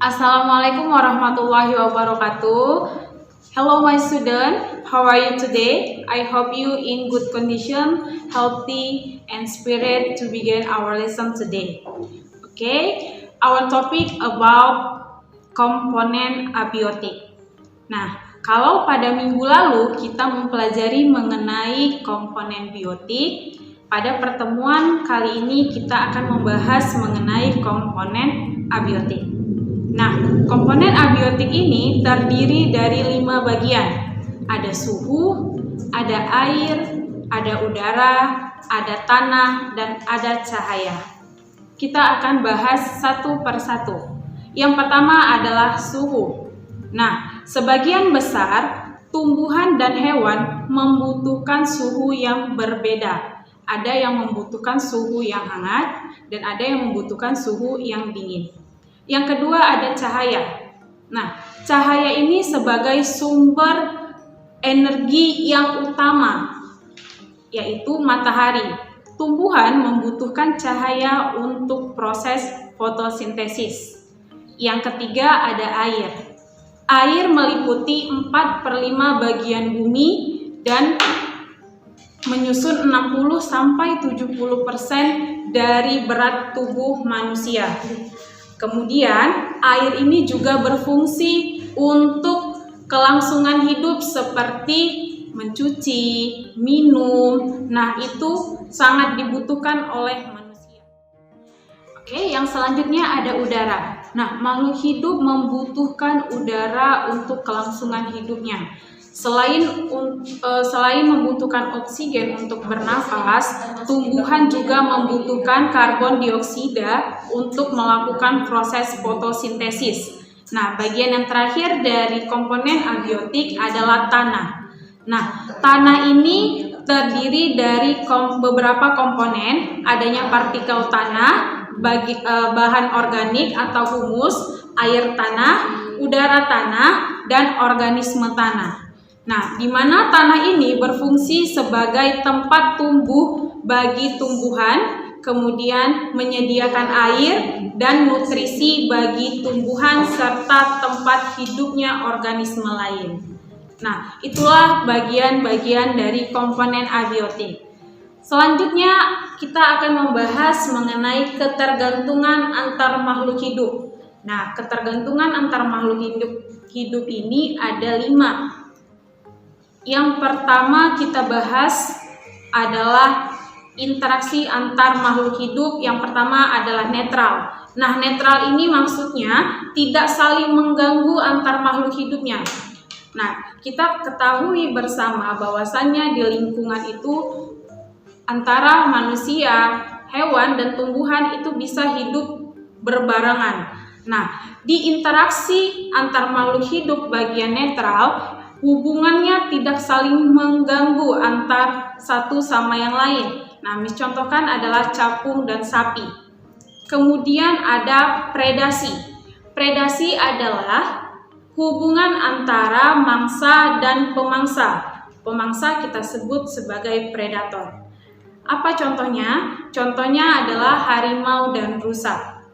Assalamualaikum warahmatullahi wabarakatuh. Hello my student, how are you today? I hope you in good condition, healthy and spirit to begin our lesson today. Okay, our topic about komponen abiotik. Nah, kalau pada minggu lalu kita mempelajari mengenai komponen biotik, pada pertemuan kali ini kita akan membahas mengenai komponen abiotik. Nah, komponen abiotik ini terdiri dari 5 bagian. Ada suhu, ada air, ada udara, ada tanah, dan ada cahaya. Kita akan bahas satu persatu. Yang pertama adalah suhu. Nah, sebagian besar tumbuhan dan hewan membutuhkan suhu yang berbeda. Ada yang membutuhkan suhu yang hangat dan ada yang membutuhkan suhu yang dingin. Yang kedua ada cahaya. Nah, cahaya ini sebagai sumber energi yang utama, yaitu matahari. Tumbuhan membutuhkan cahaya untuk proses fotosintesis. Yang ketiga ada air. Air meliputi 4/5 bagian bumi dan menyusun 60-70% dari berat tubuh manusia. Kemudian air ini juga berfungsi untuk kelangsungan hidup seperti mencuci, minum. Nah, itu sangat dibutuhkan oleh manusia. Oke, yang selanjutnya ada udara. Nah, makhluk hidup membutuhkan udara untuk kelangsungan hidupnya. Selain membutuhkan oksigen untuk bernafas, tumbuhan juga membutuhkan karbon dioksida untuk melakukan proses fotosintesis. Nah, bagian yang terakhir dari komponen abiotik adalah tanah. Nah, tanah ini terdiri dari beberapa komponen, adanya partikel tanah, bahan organik atau humus, air tanah, udara tanah, dan organisme tanah. Nah, di mana tanah ini berfungsi sebagai tempat tumbuh bagi tumbuhan, kemudian menyediakan air dan nutrisi bagi tumbuhan serta tempat hidupnya organisme lain. Nah, itulah bagian-bagian dari komponen abiotik. Selanjutnya, kita akan membahas mengenai ketergantungan antar makhluk hidup. Nah, ketergantungan antar makhluk hidup ini ada 5. Yang pertama kita bahas adalah interaksi antar makhluk hidup. Yang pertama adalah netral. Nah, netral ini maksudnya tidak saling mengganggu antar makhluk hidupnya. Nah, kita ketahui bersama bahwasannya di lingkungan itu antara manusia, hewan, dan tumbuhan itu bisa hidup berbarengan. Nah, di interaksi antar makhluk hidup bagian netral, hubungannya tidak saling mengganggu antar satu sama yang lain. Nah, contohkan adalah capung dan sapi. Kemudian ada predasi. Predasi adalah hubungan antara mangsa dan pemangsa. Pemangsa kita sebut sebagai predator. Apa contohnya? Contohnya adalah harimau dan rusa.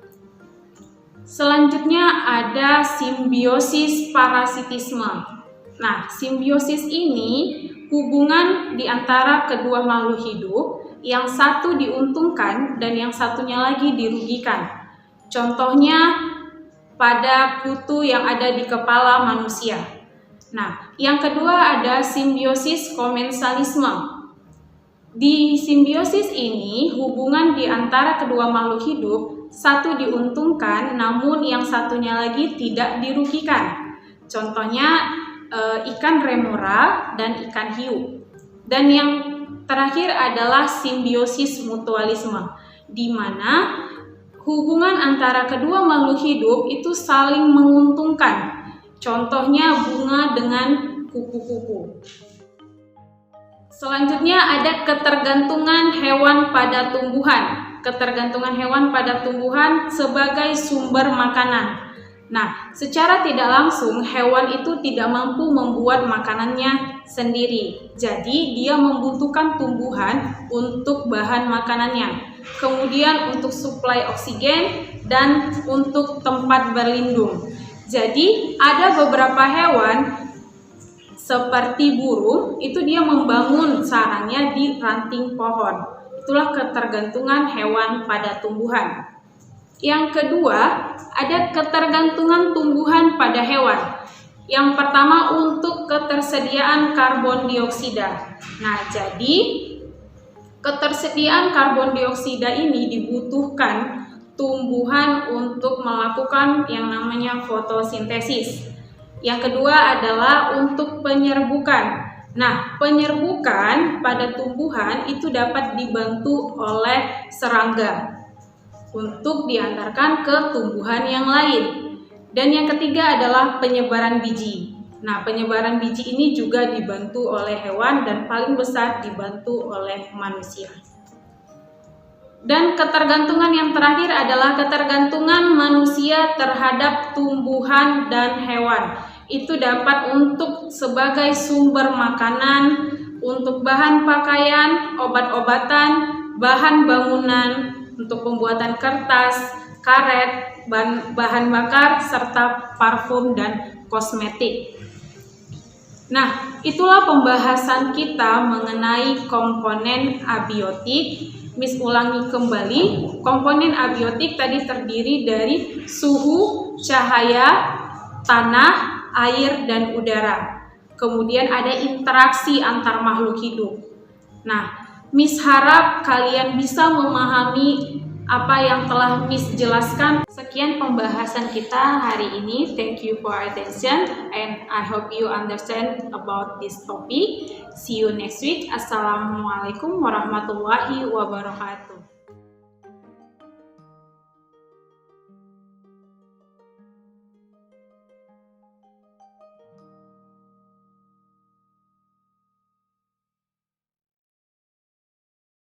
Selanjutnya ada simbiosis parasitisme. Nah, simbiosis ini hubungan di antara kedua makhluk hidup, yang satu diuntungkan dan yang satunya lagi dirugikan. Contohnya pada kutu yang ada di kepala manusia. Nah, yang kedua ada simbiosis komensalisme. Di simbiosis ini, hubungan di antara kedua makhluk hidup, satu diuntungkan namun yang satunya lagi tidak dirugikan. Contohnya ikan remora dan ikan hiu. Dan yang terakhir adalah simbiosis mutualisme, di mana hubungan antara kedua makhluk hidup itu saling menguntungkan. Contohnya bunga dengan kupu-kupu. Selanjutnya ada ketergantungan hewan pada tumbuhan. Ketergantungan hewan pada tumbuhan sebagai sumber makanan. Nah, secara tidak langsung hewan itu tidak mampu membuat makanannya sendiri. Jadi dia membutuhkan tumbuhan untuk bahan makanannya, kemudian untuk suplai oksigen dan untuk tempat berlindung. Jadi ada beberapa hewan seperti burung itu dia membangun sarangnya di ranting pohon. Itulah ketergantungan hewan pada tumbuhan. Yang kedua, ada ketergantungan tumbuhan pada hewan. Yang pertama untuk ketersediaan karbon dioksida. Nah, jadi ketersediaan karbon dioksida ini dibutuhkan tumbuhan untuk melakukan yang namanya fotosintesis. Yang kedua adalah untuk penyerbukan. Nah, penyerbukan pada tumbuhan itu dapat dibantu oleh serangga untuk diantarkan ke tumbuhan yang lain. Dan yang ketiga adalah penyebaran biji. Nah, penyebaran biji ini juga dibantu oleh hewan dan paling besar dibantu oleh manusia. Dan ketergantungan yang terakhir adalah ketergantungan manusia terhadap tumbuhan dan hewan. Itu dapat untuk sebagai sumber makanan, untuk bahan pakaian, obat-obatan, bahan bangunan, untuk pembuatan kertas, karet, bahan bakar, serta parfum dan kosmetik. Nah, itulah pembahasan kita mengenai komponen abiotik. Miss ulangi kembali, komponen abiotik tadi terdiri dari suhu, cahaya, tanah, air, dan udara. Kemudian ada interaksi antar makhluk hidup. Nah, Miss harap kalian bisa memahami apa yang telah Miss jelaskan. Sekian pembahasan kita hari ini. Thank you for attention and I hope you understand about this topic. See you next week. Assalamualaikum warahmatullahi wabarakatuh.